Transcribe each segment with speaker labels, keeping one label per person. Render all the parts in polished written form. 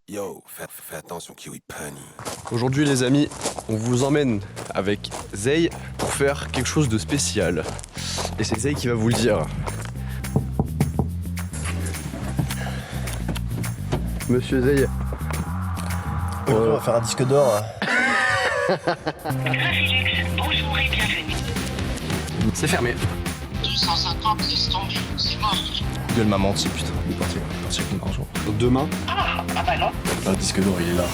Speaker 1: Yo, fais attention, Kiwi Punny.
Speaker 2: Aujourd'hui les amis, on vous emmène avec Zey pour faire quelque chose de spécial. Et c'est Zey qui va vous le dire. Monsieur Zey.
Speaker 3: On va faire un disque d'or.
Speaker 4: Bonjour et bienvenue.
Speaker 2: C'est fermé.
Speaker 4: 250, laisse tomber, c'est mort.
Speaker 3: Gueule m'a menti, putain. Il est parti avec une argent.
Speaker 2: Demain.
Speaker 4: Ah bah non.
Speaker 3: Un disque d'or, il est là.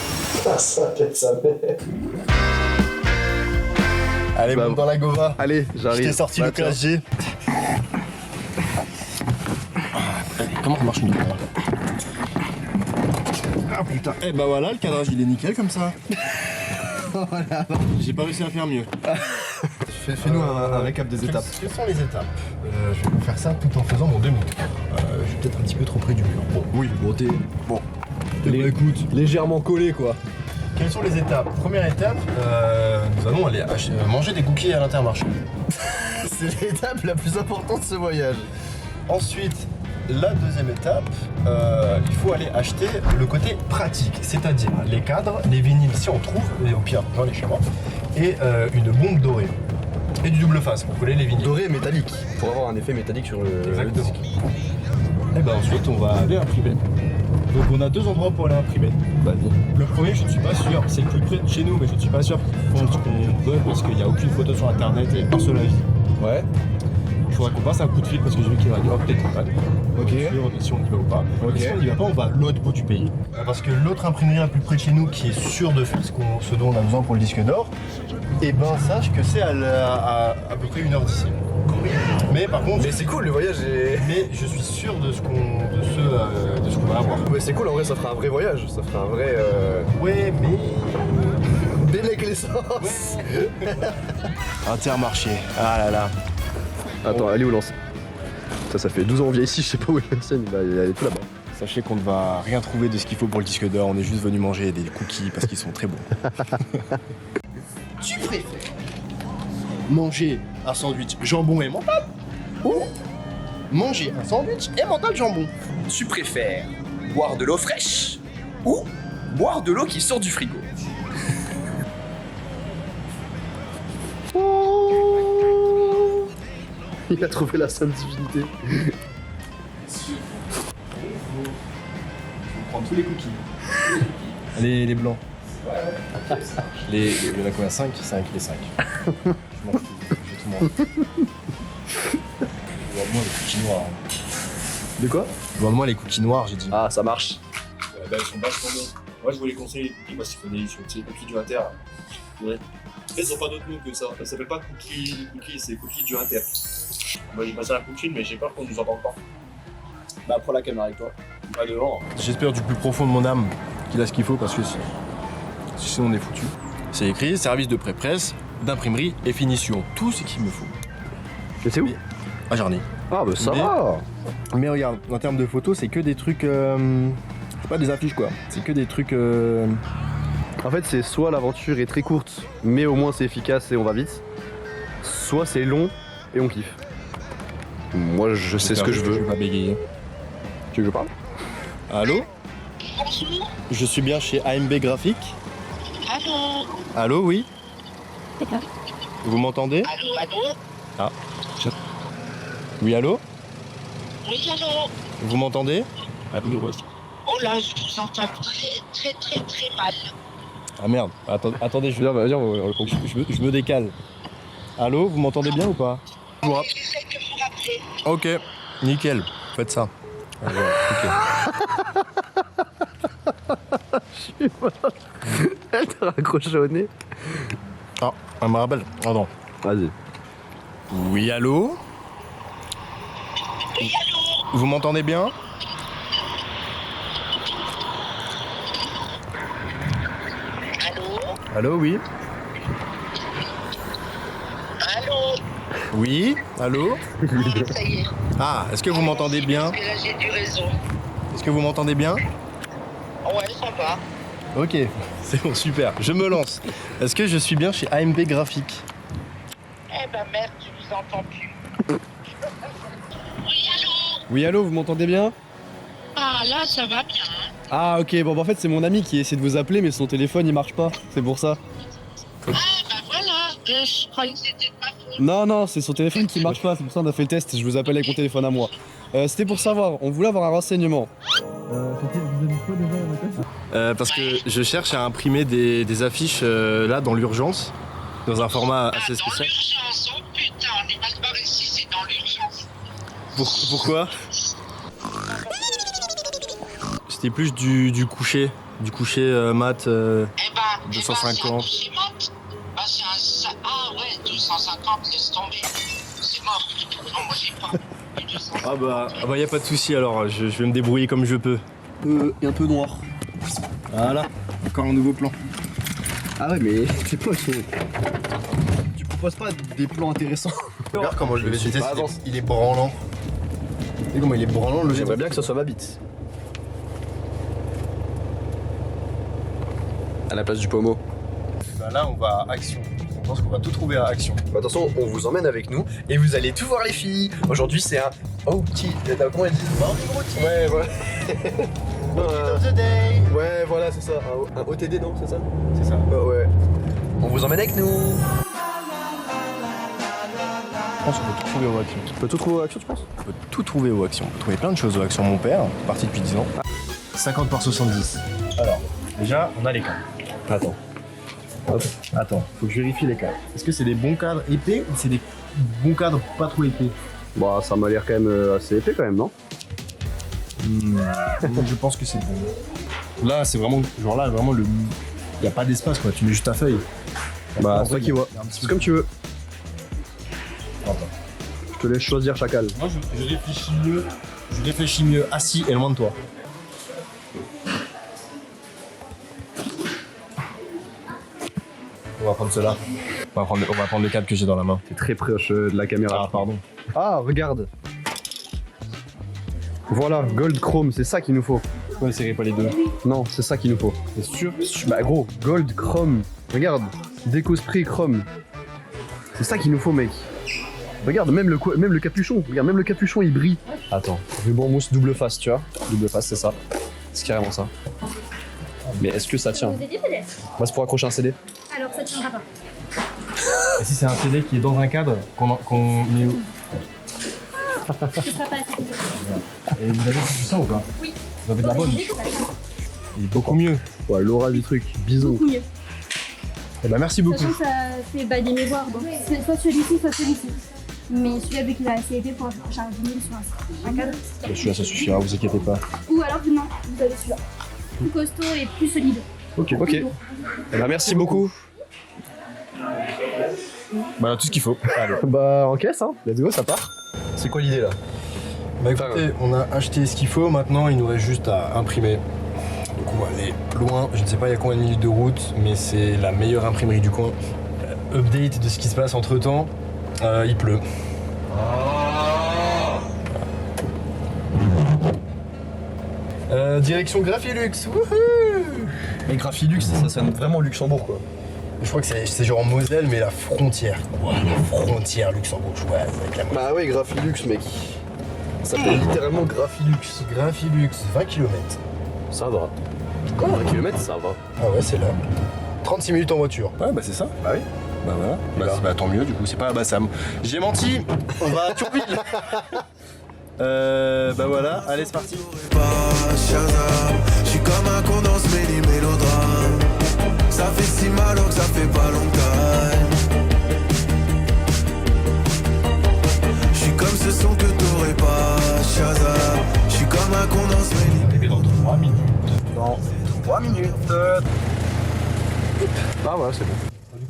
Speaker 5: Ah, ça pète sa mère.
Speaker 3: Allez,
Speaker 2: Bah,
Speaker 3: monte dans la Gova.
Speaker 2: Allez,
Speaker 3: Je
Speaker 2: j'arrive.
Speaker 3: t'ai sorti
Speaker 2: Bah,
Speaker 3: le classe G. Comment ça marche une Gova? Ah putain. Eh bah voilà, le cadrage il est nickel comme ça. Voilà. J'ai pas réussi à faire mieux.
Speaker 5: Fais-nous un récap des étapes.
Speaker 3: Quelles sont les étapes? Je vais vous faire ça tout en faisant mon demi-tour. Je suis peut-être un petit peu trop près du mur. Bon,
Speaker 5: Oui, bon, t'es.
Speaker 3: bon.
Speaker 5: Écoute, légèrement collé quoi.
Speaker 3: Quelles sont les étapes? Première étape, nous allons aller manger des cookies à l'Intermarché.
Speaker 5: C'est l'étape la plus importante de ce voyage.
Speaker 3: Ensuite, la deuxième étape, il faut aller acheter le côté pratique, c'est-à-dire les cadres, les vinyles si on trouve, mais au pire j'en ai chez moi, et une bombe dorée. Et du double face pour coller les vinyles.
Speaker 5: Doré et métallique. Pour avoir un effet métallique sur le
Speaker 3: Exactement.
Speaker 5: disque.
Speaker 3: Et ben ensuite on va aller imprimer. Donc on a deux endroits pour aller imprimer.
Speaker 5: Vas-y.
Speaker 3: Le premier je ne suis pas sûr, c'est le plus près de chez nous, mais je ne suis pas sûr qu'ils font ce qu'on veut parce qu'il n'y a aucune photo sur internet et un seul avis.
Speaker 5: Ouais.
Speaker 3: Il faudrait qu'on passe un coup de fil parce que j'ai vu qu'il y a peut-être pas.
Speaker 5: Ok.
Speaker 3: Si on y va ou pas.
Speaker 5: Ok.
Speaker 3: Et si on n'y va pas, on va à l'autre bout du pays. Parce que l'autre imprimerie la plus près de chez nous qui est sûre de faire ce dont on a besoin pour le disque d'or, et ben sache que c'est à peu près 1 heure d'ici. Mais par contre,
Speaker 5: Mais c'est cool, le voyage est.
Speaker 3: mais je suis sûr de ce qu'on va avoir.
Speaker 5: Ouais, c'est cool, en vrai, ça fera un vrai voyage. Ça fera un vrai.
Speaker 3: Ouais, mais.
Speaker 5: Délègue l'essence.
Speaker 3: Intermarché. Ah là là.
Speaker 2: Attends, allez où lance. Ça fait 12 ans qu'on vient ici, je sais pas où est la scène, bah, elle est tout là-bas.
Speaker 3: Sachez qu'on ne va rien trouver de ce qu'il faut pour le disque d'or, on est juste venu manger des cookies parce qu'ils sont très bons. Tu préfères manger un sandwich jambon et mental ou manger un sandwich et mental jambon?
Speaker 6: Tu préfères boire de l'eau fraîche ou boire de l'eau qui sort du frigo?
Speaker 2: Il a trouvé la sainte divinité.
Speaker 3: Je vais prendre tous les cookies. Les blancs. Il y en a combien? 5? 5, les 5. Je m'en fous, je vais tout manger. Demande-moi les cookies noirs.
Speaker 2: De quoi?
Speaker 3: Demande-moi les cookies noirs, j'ai dit.
Speaker 2: Ah, ça marche.
Speaker 3: Bah, ils sont vachement bons. Moi, je voulais conseiller les cookies parce qu'ils sont des cookies du Inter. Ouais.
Speaker 7: En fait, ils n'ont pas d'autre nom que ça. Ça s'appelle pas cookies, c'est cookies du Inter. Moi, j'ai passé un coup de fil, mais j'ai peur qu'on nous entende pas.
Speaker 6: Bah prends la caméra avec toi.
Speaker 7: Pas dehors.
Speaker 3: J'espère du plus profond de mon âme qu'il a ce qu'il faut parce que sinon on est foutu. C'est écrit service de pré-presse, d'imprimerie et finition. Tout ce qu'il me faut.
Speaker 2: Mais c'est où?
Speaker 3: À Jarny.
Speaker 2: Ah, bah ça
Speaker 3: Mais-
Speaker 2: va.
Speaker 3: Mais regarde, en termes de photos, c'est que des trucs. C'est pas des affiches quoi. C'est que des trucs.
Speaker 2: En fait, c'est soit l'aventure est très courte, mais au moins c'est efficace et on va vite, soit c'est long et on kiffe. Moi, je sais ce que je
Speaker 3: Je vais
Speaker 2: veux.
Speaker 3: pas bégayer.
Speaker 2: Tu veux que je parle?
Speaker 3: Allô?
Speaker 4: Bonjour.
Speaker 3: Je suis bien chez AMB Graphique.
Speaker 4: Allô.
Speaker 3: Allô, oui? Vous m'entendez?
Speaker 4: Allô.
Speaker 3: Oui, allô?
Speaker 4: Oui, allô.
Speaker 3: Vous m'entendez?
Speaker 4: Oh là, je vous entends très mal.
Speaker 3: Ah merde, attendez,
Speaker 2: Viens, viens, on le conclut.
Speaker 3: je me décale. Allô, vous m'entendez bien ou pas?
Speaker 4: J'essaie de vous rappeler.
Speaker 3: Ok, nickel, faites ça.
Speaker 2: Elle t'a raccroché au nez.
Speaker 3: Ah, elle me rappelle. Pardon.
Speaker 2: Vas-y.
Speaker 3: Oui, allô?
Speaker 4: Oui, allô.
Speaker 3: Vous m'entendez bien?
Speaker 4: Allô.
Speaker 3: Allô, oui?
Speaker 4: Allô.
Speaker 3: Oui, allô?
Speaker 4: Ça y est.
Speaker 3: Ah, est-ce que vous m'entendez bien?
Speaker 4: Parce que là, j'ai du réseau.
Speaker 3: Est-ce que vous m'entendez bien?
Speaker 4: Ouais, ça va.
Speaker 3: Ok, c'est bon, super. Je me lance. Est-ce que je suis bien chez AMB Graphique?
Speaker 4: Eh ben merde, je vous entends plus. Oui, allô.
Speaker 2: Oui, allô, vous m'entendez bien?
Speaker 4: Ah là, ça va bien.
Speaker 2: Ah ok, bon bah, en fait c'est mon ami qui essaie de vous appeler mais son téléphone il marche pas, c'est pour ça.
Speaker 4: Ah, bah voilà, je croyais que c'était pas faux.
Speaker 2: Non, c'est son téléphone qui marche pas, c'est pour ça on a fait le test, je vous appelle avec mon téléphone à moi. C'était pour savoir, on voulait avoir un renseignement.
Speaker 3: Parce que je cherche à imprimer des affiches là dans l'urgence, dans un format
Speaker 4: Ah,
Speaker 3: assez
Speaker 4: dans
Speaker 3: spécial.
Speaker 4: l'urgence, oh putain, on est mal barré ici, c'est dans l'urgence.
Speaker 3: Pourquoi? C'était plus du coucher mat.
Speaker 4: Eh ben,
Speaker 3: 250.
Speaker 4: c'est un couchement. Bah, ah ouais, 250, laisse tomber. C'est mort. Non, moi j'ai pas. Plus 250.
Speaker 3: Ah bah y a pas de souci alors, je vais me débrouiller comme je peux.
Speaker 2: Et un peu noir.
Speaker 3: Voilà, encore un nouveau plan.
Speaker 2: Ah ouais mais tes plans ils sont... Tu proposes pas des plans intéressants.
Speaker 3: Regarde comment je le
Speaker 2: suis
Speaker 3: vais
Speaker 2: pas avance.
Speaker 3: il est branlant. Et comment il est branlant le
Speaker 2: J'aimerais bien que ça soit ma bite. À la place du pommeau.
Speaker 3: Bah là on va à Action. Je pense qu'on va tout trouver à Action.
Speaker 2: Bah, attention, on vous emmène avec nous et vous allez tout voir les filles. Aujourd'hui c'est un comment elles disent? Morning routine. Ouais voilà.
Speaker 3: Routine of the day.
Speaker 2: Ouais voilà c'est ça. Un OTD non c'est ça?
Speaker 3: C'est ça.
Speaker 2: Ouais. On vous emmène avec nous.
Speaker 3: Je pense qu'on peut tout trouver au Action.
Speaker 2: Tu peux tout trouver aux actions tu penses?
Speaker 3: On peut tout trouver au Action. On peut trouver plein de choses au Action. Mon père, parti depuis 10 ans. 50 par 70. Alors, déjà, on a les cadres.
Speaker 2: Attends.
Speaker 3: Attends, faut que je vérifie les cadres. Est-ce que c'est des bons cadres épais ou c'est des bons cadres pas trop épais?
Speaker 2: Bah ça m'a l'air quand même assez épais quand même non?
Speaker 3: Je pense que c'est bon. Là, c'est vraiment, genre là, vraiment le. Y a pas d'espace quoi, tu mets juste ta feuille.
Speaker 2: Bah
Speaker 3: En
Speaker 2: c'est toi
Speaker 3: vrai,
Speaker 2: qui
Speaker 3: y a-
Speaker 2: vois.
Speaker 3: y a un petit
Speaker 2: C'est comme tu veux.
Speaker 3: Attends.
Speaker 2: Je te laisse choisir chacal.
Speaker 3: Moi, je réfléchis mieux assis et loin de toi. On va prendre cela. On va prendre le câble que j'ai dans la main.
Speaker 2: T'es très proche de la caméra.
Speaker 3: Ah, pardon.
Speaker 2: Ah regarde. Voilà, Gold Chrome, c'est ça qu'il nous faut.
Speaker 3: Ouais, c'est pas les deux.
Speaker 2: Non, c'est ça qu'il nous faut.
Speaker 3: C'est sûr?
Speaker 2: Bah gros, Gold Chrome. Regarde, Déco Spray Chrome. C'est ça qu'il nous faut mec. Regarde, même le capuchon. Regarde, même le capuchon il brille. Attends, ruban mousse double face, tu vois. Double face, c'est ça. C'est carrément ça. Mais est-ce que ça tient?
Speaker 8: Vous aidez peut-être?
Speaker 2: Moi c'est pour accrocher un CD.
Speaker 8: Alors ça tiendra pas.
Speaker 3: Et si c'est un CD qui est dans un cadre qu'on met où?
Speaker 8: Ce sera pas assez.
Speaker 3: Et vous avez du ça ou pas?
Speaker 8: Oui.
Speaker 3: Vous avez de la bonne? Il est beaucoup mieux.
Speaker 2: Ouais, l'aura du truc, bisous.
Speaker 8: Beaucoup mieux.
Speaker 3: Eh ben merci beaucoup.
Speaker 8: Sachant que ça fait des mémoires, donc c'est soit celui-ci, soit celui-ci. Mais celui-là, vu qu'il a assez épais pour accrocher un vinyle sur un cadre.
Speaker 3: Celui-là ça suffira, vous inquiétez pas.
Speaker 8: Ou alors, non, vous avez celui-là. Plus costaud et plus solide.
Speaker 2: Ok. Eh ben, merci beaucoup.
Speaker 3: Bah tout ce qu'il faut. Allez.
Speaker 2: Bah en caisse hein, let's go, ça part. C'est quoi l'idée là?
Speaker 3: Bah écoutez, on a acheté ce qu'il faut, maintenant il nous reste juste à imprimer. Donc on va aller loin, je ne sais pas il y a combien de minutes de route, mais c'est la meilleure imprimerie du coin. Update de ce qui se passe entre temps, il pleut. Direction Graphilux, wouhou!
Speaker 2: Et Graphilux, ça sonne vraiment Luxembourg quoi.
Speaker 3: Je crois que c'est genre en Moselle, mais la frontière. Ouais, la frontière luxembourgeoise avec la
Speaker 2: Bah ouais, Graphilux mec. Ça s'appelle littéralement Graphilux.
Speaker 3: Graphilux, 20 km.
Speaker 2: Ça va. 20 km ça va.
Speaker 3: Ah ouais, c'est là. 36 minutes en voiture. Ouais, bah c'est ça.
Speaker 2: Bah oui.
Speaker 3: Bah voilà. Bah tant mieux, du coup, c'est pas à Bassam. J'ai menti. On va à Thionville. Bah voilà, allez, c'est parti.
Speaker 9: Je suis comme un con dans ce mélodrame. Ça fait si mal alors que ça fait pas longtemps. Je suis comme ce son que t'aurais pas, Shazam. Je suis comme un con dans ce
Speaker 3: Dans 3 minutes. Dans 3 minutes.
Speaker 2: Ah ouais, c'est bon.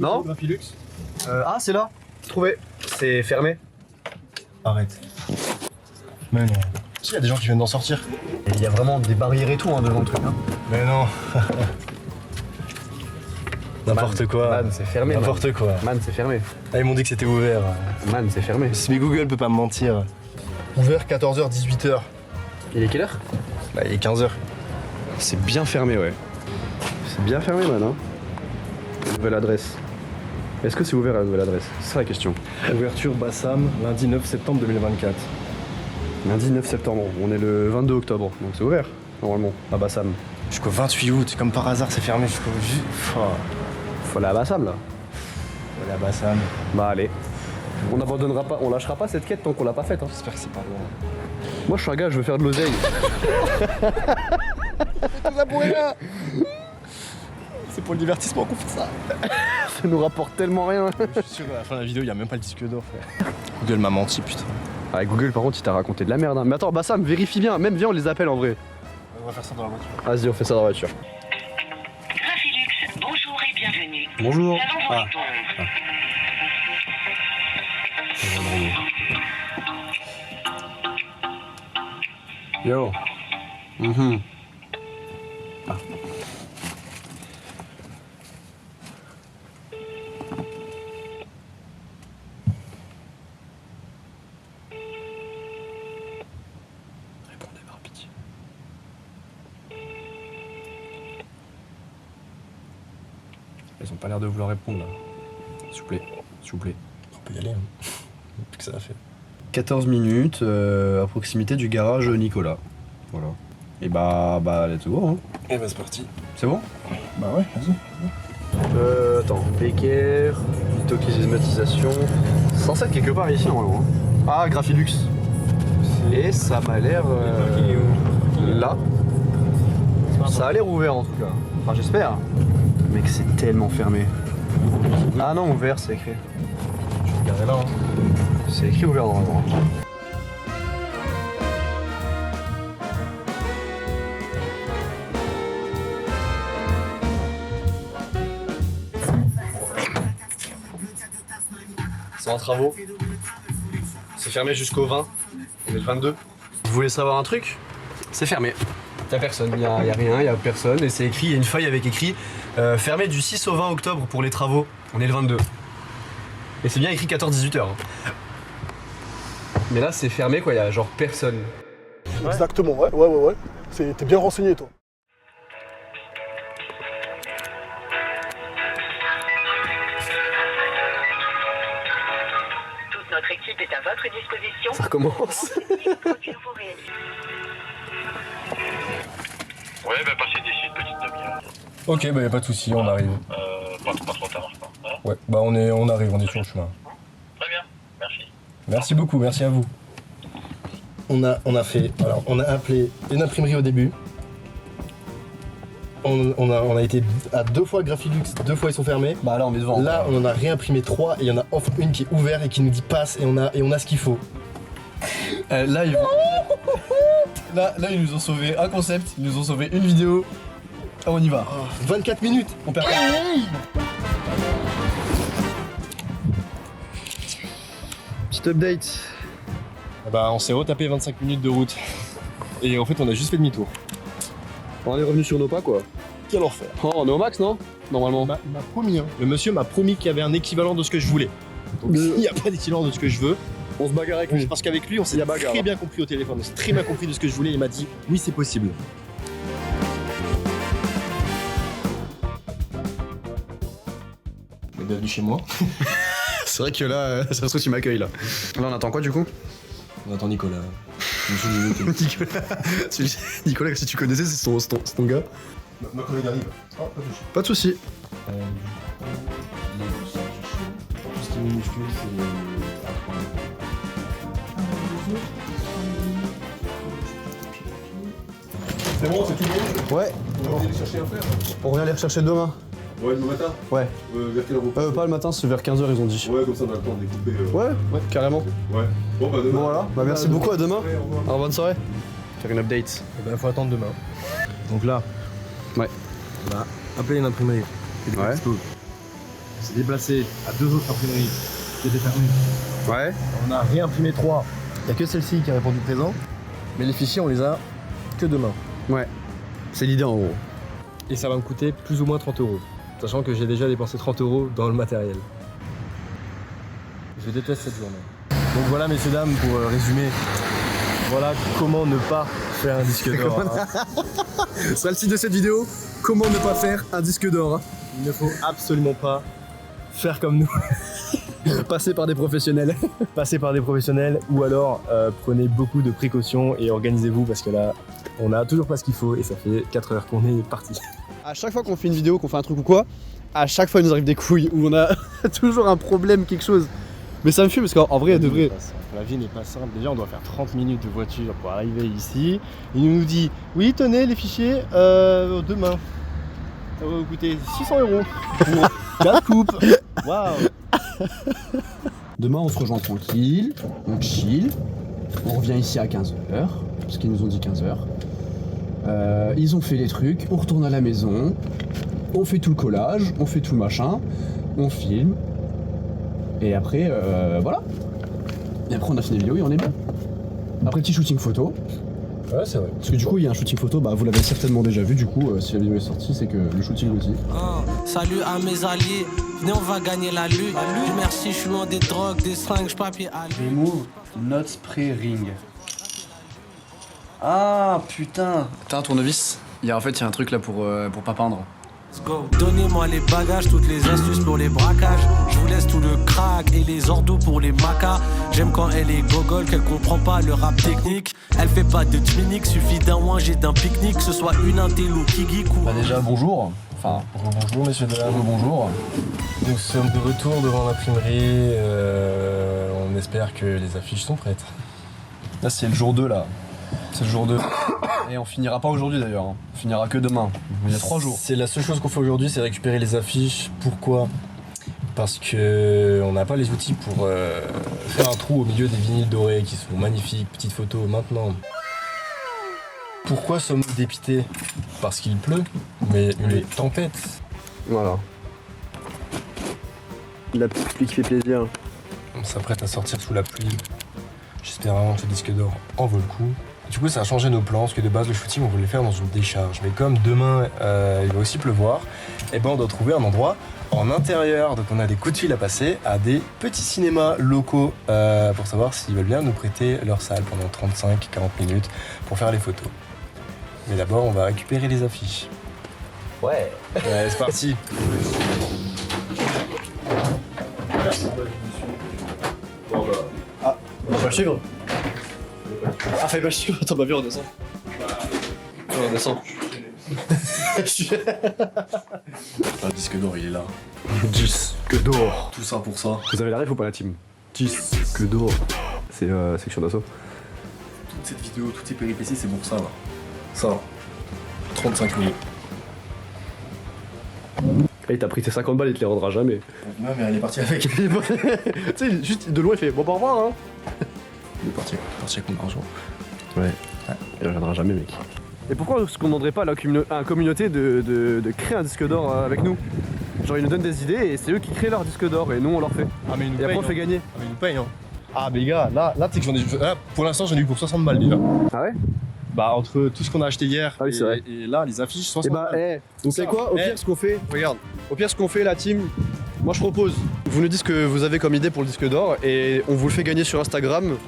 Speaker 2: Non
Speaker 3: Graphilux.
Speaker 2: Ah c'est là. Trouvé. C'est fermé.
Speaker 3: Arrête. Mais non. Si, il y a des gens qui viennent d'en sortir.
Speaker 2: Et il y a vraiment des barrières et tout hein, devant le truc. Hein.
Speaker 3: Mais non. N'importe quoi.
Speaker 2: Man, c'est fermé.
Speaker 3: N'importe quoi.
Speaker 2: Man, c'est fermé.
Speaker 3: Ah, ils m'ont dit que c'était ouvert.
Speaker 2: Man, c'est fermé.
Speaker 3: Mais Google peut pas me mentir. Ouvert 14h, 18h.
Speaker 2: Il est quelle heure?
Speaker 3: Bah, il est 15h.
Speaker 2: C'est bien fermé, ouais. C'est bien fermé, man. Hein. Nouvelle adresse. Est-ce que c'est ouvert à la nouvelle adresse? C'est ça la question.
Speaker 3: Ouverture Bassam, lundi 9 septembre 2024.
Speaker 2: Lundi 9 septembre. On est le 22 octobre, donc c'est ouvert, normalement, à Bassam.
Speaker 3: Jusqu'au 28 août, comme par hasard, c'est fermé jusqu'au...
Speaker 2: Faut aller à Bassam là.
Speaker 3: Voilà, Bassam.
Speaker 2: Bah allez. On abandonnera pas, on lâchera pas cette quête tant qu'on l'a pas faite. Hein.
Speaker 3: J'espère que c'est pas loin.
Speaker 2: Moi je suis un gars, je veux faire de l'oseille.
Speaker 3: C'est pour le divertissement qu'on fait ça.
Speaker 2: Ça nous rapporte tellement rien.
Speaker 3: Je suis sûr qu'à la fin de la vidéo, il y a même pas le disque d'or, frère. Google m'a menti, putain.
Speaker 2: Ah, Google par contre il t'a raconté de la merde. Hein. Mais attends, Bassam, vérifie bien. Même viens, on les appelle en vrai.
Speaker 3: On va faire ça dans la voiture.
Speaker 2: Vas-y, on fait ça dans la voiture.
Speaker 10: Grafilux, bonjour et bienvenue.
Speaker 2: Bonjour.
Speaker 10: Nous allons vous répondre.
Speaker 2: Yo. Mhm. Ah. Répondez par pitié. Ils ont pas l'air de vouloir répondre là. S'il vous plaît, s'il vous plaît.
Speaker 3: On peut y aller, hein. Plus que ça a fait.
Speaker 2: 14 minutes à proximité du garage Nicolas. Voilà. Et bah let's go hein.
Speaker 3: Et bah c'est parti.
Speaker 2: C'est bon?
Speaker 3: Bah ouais, vas-y.
Speaker 2: Attends, Becker, climatisation. C'est censé être quelque part ici normalement. Hein. Ah, Grafilux. Et ça m'a l'air là. Ça a l'air ouvert en tout cas. Enfin j'espère. Mec c'est tellement fermé. Ah non, ouvert c'est écrit.
Speaker 3: Je vais regarder là, hein.
Speaker 2: C'est écrit ouvert normalement. C'est en travaux. C'est fermé jusqu'au 20. On est le 22. Vous voulez savoir un truc? C'est fermé. Y'a personne, y a rien, y a personne. Et c'est écrit, y a une feuille avec écrit fermé du 6 au 20 octobre pour les travaux. On est le 22. Et c'est bien écrit 14-18 heures. Mais là c'est fermé quoi, y a genre personne.
Speaker 11: Exactement, ouais. T'es bien renseigné toi.
Speaker 10: Toute notre équipe est à votre disposition.
Speaker 2: Ça recommence.
Speaker 7: Ouais, bah passez d'ici une petite demi-heure.
Speaker 3: Ok, bah y'a pas de soucis, on arrive.
Speaker 7: Pas trop tard, je pense. Hein.
Speaker 3: Ouais, bah on arrive, on est sur le chemin.
Speaker 7: Très bien, merci.
Speaker 3: Merci beaucoup, merci à vous. On a fait, alors on a appelé une imprimerie au début. On a été à 2 fois Grafilux, 2 fois ils sont fermés.
Speaker 2: Bah là on est devant.
Speaker 3: Là on en a réimprimé 3 et il y en a enfin une qui est ouverte et qui nous dit passe et on a ce qu'il faut.
Speaker 2: Là ils vont... Là ils nous ont sauvé un concept, ils nous ont sauvé une vidéo. Ah on y va.
Speaker 3: 24 minutes, on perd pas.
Speaker 2: Petit update.
Speaker 3: Bah on s'est retapé 25 minutes de route. Et en fait on a juste fait demi-tour.
Speaker 2: On est revenu sur nos pas quoi.
Speaker 3: Quel enfer.
Speaker 2: Oh on est au max non? Normalement.
Speaker 3: Il m'a promis, hein. Le monsieur m'a promis qu'il y avait un équivalent de ce que je voulais. Donc s'il n'y a pas d'équivalent de ce que je veux,
Speaker 2: on se bagarre avec lui.
Speaker 3: Parce qu'avec lui on s'est très bien compris au téléphone, on s'est très bien compris de ce que je voulais, il m'a dit oui c'est possible. Bienvenue chez moi.
Speaker 2: C'est vrai que là, ça se trouve tu m'accueilles là. Là on attend quoi du coup?
Speaker 3: On attend Nicolas.
Speaker 2: Nicolas, si tu connaissais, c'est ton gars.
Speaker 3: Ma collègue arrive. Oh,
Speaker 2: pas de soucis.
Speaker 3: Tout ce qui est minuscule, c'est à prendre. C'est bon, c'est tout bon?
Speaker 2: Ouais.
Speaker 3: On va aller chercher un frère.
Speaker 2: On revient les rechercher demain.
Speaker 3: Ouais, demain matin?
Speaker 2: Ouais.
Speaker 3: Vers quelle heure?
Speaker 2: Pas le matin, c'est vers 15h ils ont dit.
Speaker 3: Ouais, comme ça on a le temps de découper.
Speaker 2: Ouais, carrément.
Speaker 3: Ouais. Bon bah demain.
Speaker 2: Bon voilà, bah merci beaucoup, à demain.
Speaker 3: Ouais, au revoir.
Speaker 2: Alors bonne soirée. Faire une update.
Speaker 3: Et ben faut attendre demain. Donc là,
Speaker 2: ouais.
Speaker 3: On a appelé une imprimerie.
Speaker 2: Ouais.
Speaker 3: On s'est déplacé à 2 autres imprimeries qui étaient fermées.
Speaker 2: Ouais.
Speaker 3: On a réimprimé 3. Il n'y a que celle-ci qui a répondu présent. Mais les fichiers on les a que demain.
Speaker 2: Ouais. C'est l'idée en gros.
Speaker 3: Et ça va me coûter plus ou moins 30 €. Sachant que j'ai déjà dépensé 30 € dans le matériel. Je déteste cette journée. Donc voilà messieurs dames, pour résumer, voilà comment ne pas faire un disque d'or. Hein.
Speaker 2: Ce sera le titre de cette vidéo, comment ne pas faire un disque d'or. Hein.
Speaker 3: Il ne faut absolument pas faire comme nous.
Speaker 2: Passer par des professionnels.
Speaker 3: Passer par des professionnels ou alors prenez beaucoup de précautions et organisez-vous parce que là, On a toujours pas ce qu'il faut et ça fait 4 heures qu'on est parti.
Speaker 2: À chaque fois qu'on fait une vidéo, qu'on fait un truc ou quoi, à chaque fois il nous arrive des couilles où on a toujours un problème, quelque chose. Mais ça me fume parce qu'en vrai, de vrai.
Speaker 3: La vie n'est pas simple. Déjà, on doit faire 30 minutes de voiture pour arriver ici. Il nous dit oui, tenez les fichiers, demain. Ça va vous coûter 600 € pour 4 coupes. Waouh!
Speaker 2: Demain, on se rejoint tranquille, on chill, on revient ici à 15h, parce qu'ils nous ont dit 15h. Ils ont fait les trucs, on retourne à la maison, on fait tout le collage, on fait tout le machin, on filme, et après, voilà. Et après, on a fini la vidéo et on est bien. Après, petit shooting photo.
Speaker 3: Ouais, c'est vrai.
Speaker 2: Parce que du coup, il y a un shooting photo, bah vous l'avez certainement déjà vu, du coup, si la vidéo est sortie, c'est que le shooting aussi.
Speaker 12: Salut à mes alliés, venez on va gagner la lutte. Merci, je suis loin des drogues, des seringues, papier à lui.
Speaker 2: Remove not spray ring. Ah putain. T'as un tournevis? En fait, il y a un truc là pour pas peindre.
Speaker 12: Let's go. Donnez-moi les bagages, toutes les astuces pour les braquages. Je vous laisse tout le crack et les ordos pour les macas. J'aime quand elle est gogol, qu'elle comprend pas le rap technique. Elle fait pas de tunique, suffit d'un ouinge d'un pique-nique. Que ce soit une intello qui geek ou...
Speaker 2: Bah déjà, bonjour. Enfin,
Speaker 3: Bonjour messieurs dames.
Speaker 2: bonjour.
Speaker 3: Nous sommes de retour devant l'imprimerie. On espère que les affiches sont prêtes.
Speaker 2: Là, c'est le jour 2 là. C'est le jour 2. Et on finira pas aujourd'hui d'ailleurs. On finira que demain. Il y a 3 jours.
Speaker 3: C'est la seule chose qu'on fait aujourd'hui, c'est récupérer les affiches. Pourquoi? Parce que on n'a pas les outils pour faire un trou au milieu des vinyles dorés qui sont magnifiques. Petite photo maintenant. Pourquoi sommes-nous dépités? Parce qu'il pleut, mais une tempête.
Speaker 2: Voilà. La petite pluie qui fait plaisir.
Speaker 3: On s'apprête à sortir sous la pluie. J'espère vraiment que ce disque d'or en vaut le coup. Du coup, ça a changé nos plans, parce que de base, le shooting, on voulait le faire dans une décharge. Mais comme demain, il va aussi pleuvoir, et ben on doit trouver un endroit en intérieur. Donc on a des coups de fil à passer à des petits cinémas locaux pour savoir s'ils veulent bien nous prêter leur salle pendant 35-40 minutes pour faire les photos. Mais d'abord, on va récupérer les affiches.
Speaker 2: Ouais.
Speaker 3: Ouais, c'est parti.
Speaker 2: Ah, on va suivre. Ah, fallait pas le suivre. Attends, bah viens, on descend. On descend.
Speaker 3: Un disque d'or, il est là.
Speaker 2: Disque d'or.
Speaker 3: Tout ça pour ça.
Speaker 2: Vous avez la ref ou pas, la team? Disque d'or. C'est section d'assaut.
Speaker 3: Toute cette vidéo, toutes ces péripéties, c'est pour ça, là. Ça. 35 minutes.
Speaker 2: Et t'as pris tes 50 balles, il te les rendra jamais.
Speaker 3: Non, mais elle est partie avec.
Speaker 2: Tu sais, juste de loin, il fait bon, au revoir, hein.
Speaker 3: Il est parti avec mon argent.
Speaker 2: Ouais. Il reviendra jamais, mec. Et pourquoi est-ce qu'on demanderait pas à la communauté de créer un disque d'or avec nous? Genre, ils nous donnent des idées et c'est eux qui créent leur disque d'or et nous on leur fait.
Speaker 3: Ah, mais ils nous
Speaker 2: et après
Speaker 3: payent,
Speaker 2: on fait gagner.
Speaker 3: Ah, mais ils nous payent, hein. Ah, mais les gars, là tu sais que j'en ai. Là, pour l'instant, j'en ai eu pour 60 balles déjà.
Speaker 2: Ah ouais?
Speaker 3: Bah, entre tout ce qu'on a acheté hier
Speaker 2: Ah oui, c'est vrai.
Speaker 3: et là, les affiches, 60
Speaker 2: Et bah,
Speaker 3: balles.
Speaker 2: donc c'est quoi? Au pire, ce qu'on fait, regarde, au pire, ce qu'on fait, la team, moi je propose, vous nous dites ce que vous avez comme idée pour le disque d'or et on vous le fait gagner sur Instagram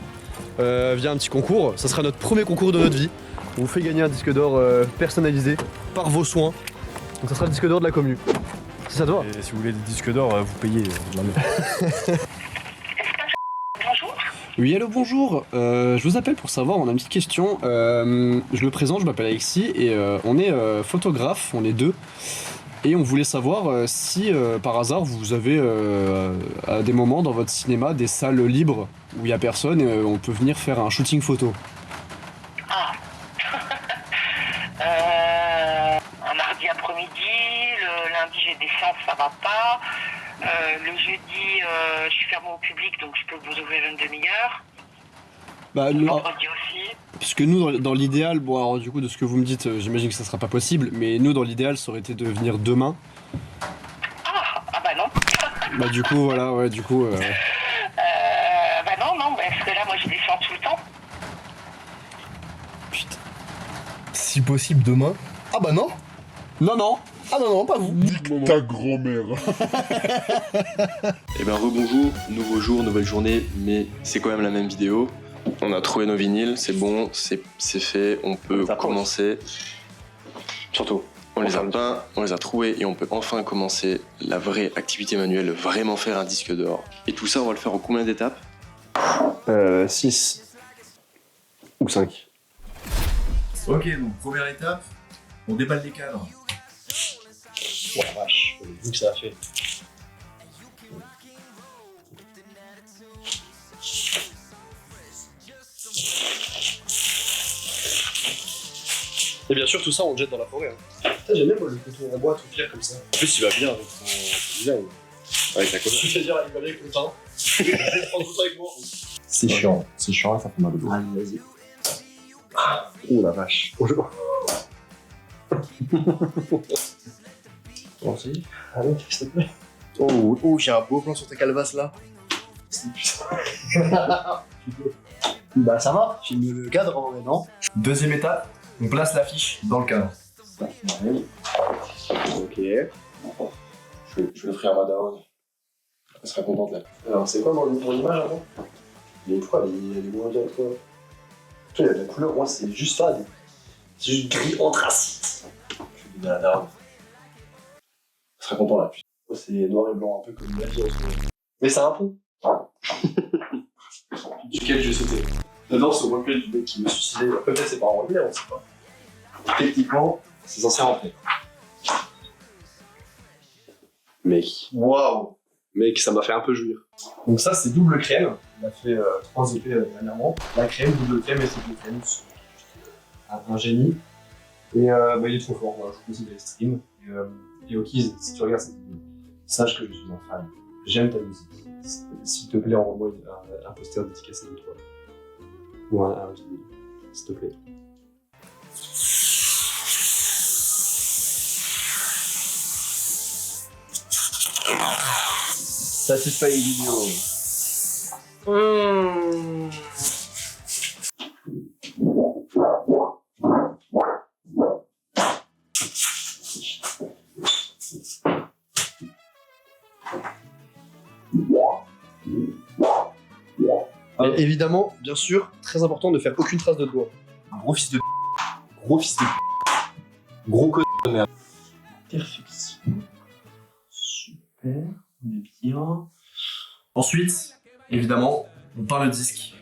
Speaker 2: via un petit concours. Ça sera notre premier concours de notre vie. On vous fait gagner un disque d'or personnalisé par vos soins. Donc ça sera le disque d'or de la commu. Si ça te va.
Speaker 3: Et si vous voulez des disques d'or, vous payez.
Speaker 10: Bonjour.
Speaker 2: Oui, allô, bonjour. Je vous appelle pour savoir, on a une petite question. Je me présente, je m'appelle Alexis et on est photographe, on est deux. Et on voulait savoir si par hasard vous avez à des moments dans votre cinéma des salles libres où il n'y a personne et on peut venir faire un shooting photo.
Speaker 10: Ah. Un mardi après-midi, le lundi j'ai des séances, ça va pas. Le jeudi, je suis fermé au public, donc je peux vous ouvrir une demi-heure.
Speaker 2: Bah,
Speaker 10: Le vendredi aussi.
Speaker 2: puisque nous, dans l'idéal, bon alors du coup de ce que vous me dites, j'imagine que ça sera pas possible, mais nous dans l'idéal ça aurait été de venir demain.
Speaker 10: Ah bah non.
Speaker 2: Bah du coup voilà, ouais, du coup...
Speaker 10: Bah non, parce que là moi j'ai des séances tout le temps.
Speaker 2: Putain.
Speaker 3: Si possible, demain. Ah bah non.
Speaker 2: Non.
Speaker 3: Ah non, pas vous.
Speaker 11: Nique ta grand-mère.
Speaker 13: Eh ben rebonjour, nouveau jour, nouvelle journée, mais c'est quand même la même vidéo. On a trouvé nos vinyles, c'est bon, c'est fait, on peut commencer. Surtout, on les a peints, on les a trouvés et on peut enfin commencer la vraie activité manuelle, vraiment faire un disque d'or. Et tout ça, on va le faire en combien d'étapes
Speaker 2: 6 ou 5.
Speaker 3: Ok, donc première étape, on déballe les cadres. Oh la vache, vu que ça a fait. Et bien sûr, tout ça, on le jette dans la forêt. Hein. J'aime bien moi, le coton en bois tout clair comme ça. En plus, il va bien avec son design. Avec la couleur. Je veux dire, il va bien avec le teint. Je vais prendre tout ça avec moi. C'est chiant, ça fait mal au dos. Allez, vas-y. Oh la vache. Bonjour. Bon, si. Allez, s'il te plaît. Oh, j'ai un beau plan sur ta calebasse là. Bah ça va, filme le cadre en vrai, non? Deuxième étape, on place l'affiche dans le cadre. Ok. Je vais l'offrir à madame. Elle sera contente là. Alors c'est quoi mon image avant? Mais pourquoi elle est moins bien que toi? Il y a de la couleur, moi c'est juste fade. C'est juste gris anthracite. Je vais donner à la daronne. Elle sera contente là. Moi c'est noir et blanc un peu comme la vie en ce moment. Mais c'est un pont. Duquel je vais sauter. Dedans c'est au replay du mec qui me suicidait. Peut-être c'est pas un replay, on sait pas. Techniquement, c'est censé rentrer. Mec. Waouh! Mec, ça m'a fait un peu jouir. Donc ça, c'est double crème. On a fait 3 épées dernièrement. La crème, double crème et triple crème. Un génie. Et bah, il est trop fort. Moi, je vous conseille les streams. Et ok, si tu regardes cette vidéo, sache que je suis un fan. J'aime ta musique. S'il te plaît, envoie-moi un poster dédicacé de toi. Ou un vidéo, s'il te plaît. Satisfait vidéo. Et évidemment, bien sûr, très important de faire aucune trace de doigt. Un gros fils de gros fils de gros connard de merde. Perfection. Super. On est bien. Ensuite, évidemment, on peint le disque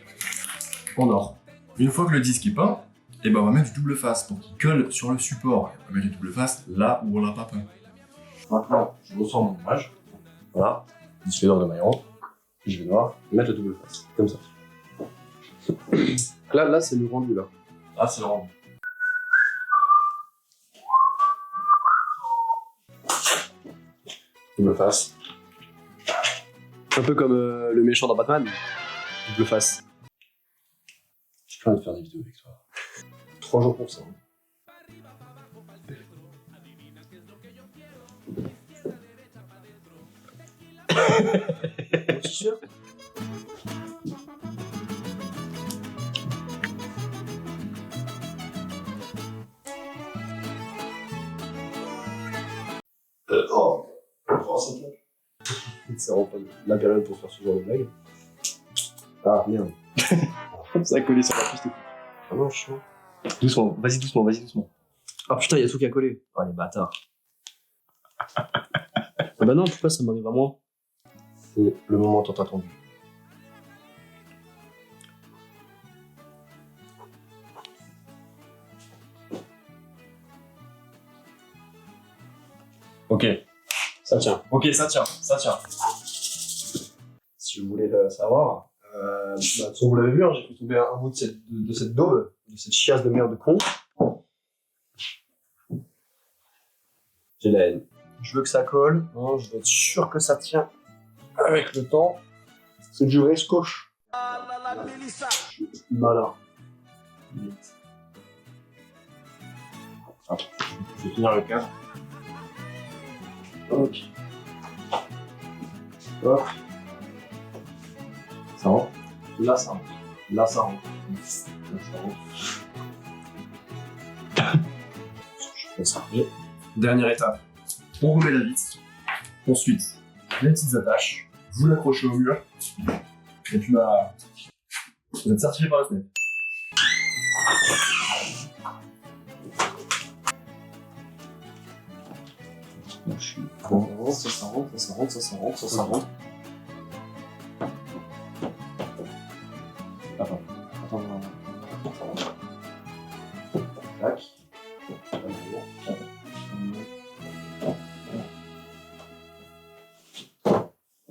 Speaker 3: en or. Une fois que le disque est peint, et ben on va mettre du double face pour qu'il colle sur le support. On va mettre du double face là où on l'a pas peint. Maintenant, je ressors mon image. Voilà, disque d'or de Maillon. Je vais devoir mettre le double face, comme ça. Là c'est le rendu là. Là c'est le rendu. Double face. Un peu comme le méchant dans Batman. Double face. J'ai plein de faire des vidéos avec toi. 3 jours pour ça. Mon t-shirt. C'est vraiment pas la période pour faire ce genre de blague. Ah merde. Ça a collé sur la piste. Ah non, chaud. Doucement, vas-y doucement, vas-y doucement. Ah putain, y'a tout qui a collé. Oh les bâtards. Ah bah non, pourquoi ça m'arrive à moi? C'est le moment tant attendu. Ok. Ça tient. Ok, ça tient, ça tient. Si vous voulez savoir, vous l'avez vu, hein, j'ai fait tomber un bout de cette daube, de cette chiasse de merde de con. J'ai la haine. Je veux que ça colle, hein, je veux être sûr que ça tient avec le temps. C'est du vrai scotch. Malin. Attends, je vais finir le cadre. Ok. Hop. Ça rentre. Là, ça rentre. Là, ça rentre. Là, ça rentre. Je fais ça. Et dernière étape. On remet la vis. Ensuite, les petites attaches. Vous l'accrochez au mur. Et puis là, vous êtes certifié par la SNEP. Je suis bon, ça rentre, ça rentre, ça rentre, ça rentre. Attends.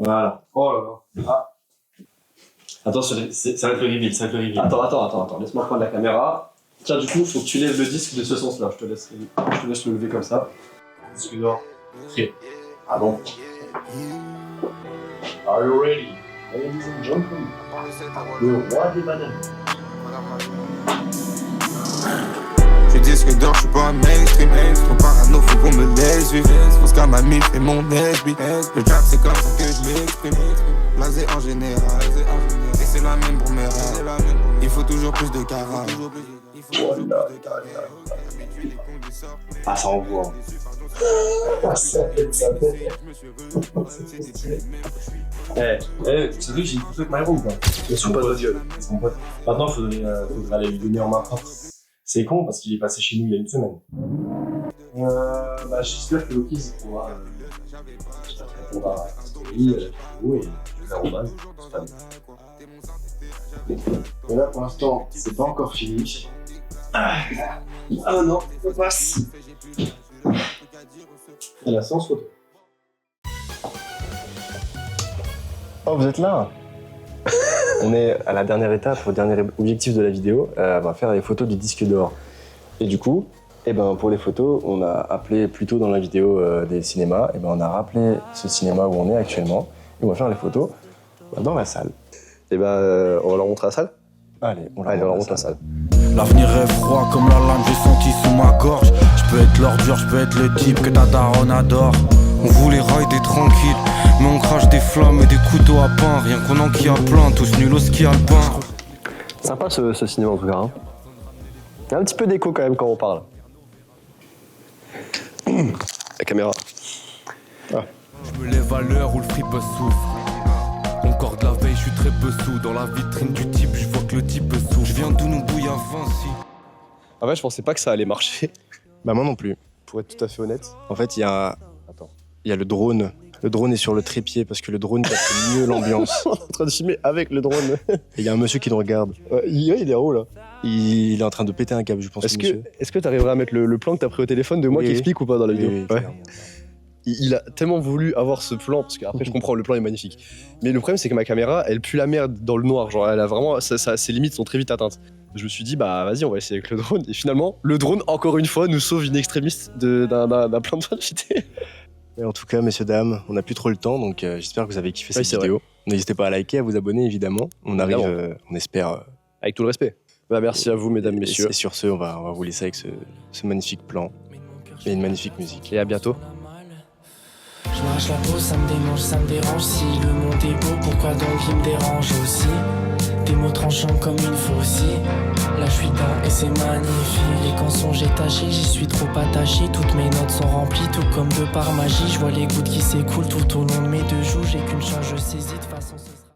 Speaker 3: Voilà. Oh là là. Ah. Attends, ça va être le reveal, ça va être le reveal. Attends, laisse-moi prendre la caméra. Tiens, du coup, faut que tu lèves le disque de ce sens-là. Je te laisse le lever comme ça. Disque d'or. Prêt. Ah bon. Are you ready? Ladies and gentlemen. Le roi des bananes.
Speaker 9: Je disque d'or, je suis pas un mainstream. Trop parano, faut qu'on me laisse vivre. Parce qu'à ma mif et mon SB. Le trap, c'est comme ça que je m'exprime. Blasé en général. Et c'est la même pour mes rats. Il faut toujours plus de carats.
Speaker 3: Ah, ça envoie. Ça fait. C'est vrai que j'ai une photo avec Myron, quoi. Ils sont pas de gueule. Maintenant, il faudrait aller lui donner en main propre. C'est con parce qu'il est passé chez nous il y a une semaine. J'espère que Loki pourra répondre à la story, et je vais en base. Et là, pour l'instant, c'est pas encore fini. Ah non, on passe. Et la séance photo. Oh, vous êtes là? On est à la dernière étape, au dernier objectif de la vidéo. On va faire les photos du disque d'or. Et du coup, pour les photos, on a appelé plutôt dans la vidéo des cinémas. On a rappelé ce cinéma où on est actuellement. Et on va faire les photos dans la salle. On va leur montrer la salle? Allez, on leur montre la salle.
Speaker 12: L'avenir est froid comme la lame, j'ai senti sous ma gorge. Je peux être l'ordure, je peux être le type que ta daronne adore. On voulait rider tranquille, mais on crache des flammes et des couteaux à pain. Rien qu'on enquille à plein, tous nuls au ski alpin.
Speaker 3: Sympa ce cinéma en tout cas. Hein. Il y a un petit peu d'écho quand même quand on parle. La caméra. Ah.
Speaker 12: Je me lève à l'heure où le fripe souffre. Encore de la veille, je suis très peu sous. Dans la vitrine du type, je vois que le type souffre. Je viens d'où nous bouille à Vinci.
Speaker 3: En fait, je pensais pas que ça allait marcher.
Speaker 13: Bah moi non plus.
Speaker 3: Pour être tout à fait honnête.
Speaker 13: En fait, il y a le drone. Le drone est sur le trépied parce que le drone capte mieux l'ambiance.
Speaker 3: On est en train de filmer avec le drone.
Speaker 13: Et il y a un monsieur qui nous regarde.
Speaker 3: Il est en haut là.
Speaker 13: Il est en train de péter un câble, je pense.
Speaker 3: Est-ce que tu arriveras à mettre le plan que tu as pris au téléphone de moi qui explique ou pas dans la vidéo?
Speaker 13: Oui,
Speaker 3: il a tellement voulu avoir ce plan, parce qu'après je comprends, le plan est magnifique. Mais le problème c'est que ma caméra, elle pue la merde dans le noir, genre elle a vraiment, ses limites sont très vite atteintes. Je me suis dit bah vas-y on va essayer avec le drone, et finalement le drone encore une fois nous sauve une extrémiste d'un plan de fin de JT.
Speaker 13: Et en tout cas messieurs dames, on n'a plus trop le temps, donc j'espère que vous avez kiffé cette vidéo. N'hésitez pas à liker, à vous abonner évidemment. On arrive, on espère...
Speaker 3: Avec tout le respect. Bah merci à vous mesdames, messieurs.
Speaker 13: Et sur ce, on va vous laisser avec ce magnifique plan et une magnifique musique.
Speaker 3: Et à bientôt.
Speaker 14: Je m'arrache la peau, ça me démange, ça me dérange. Si le monde est beau, pourquoi donc il me dérange aussi? Des mots tranchants comme une faucille. Là je suis dedans et c'est magnifique. Les cançons j'ai taché, j'y suis trop attaché. Toutes mes notes sont remplies, tout comme de par magie. Je vois les gouttes qui s'écoulent tout au long de mes deux joues. J'ai qu'une chance, je saisis de façon...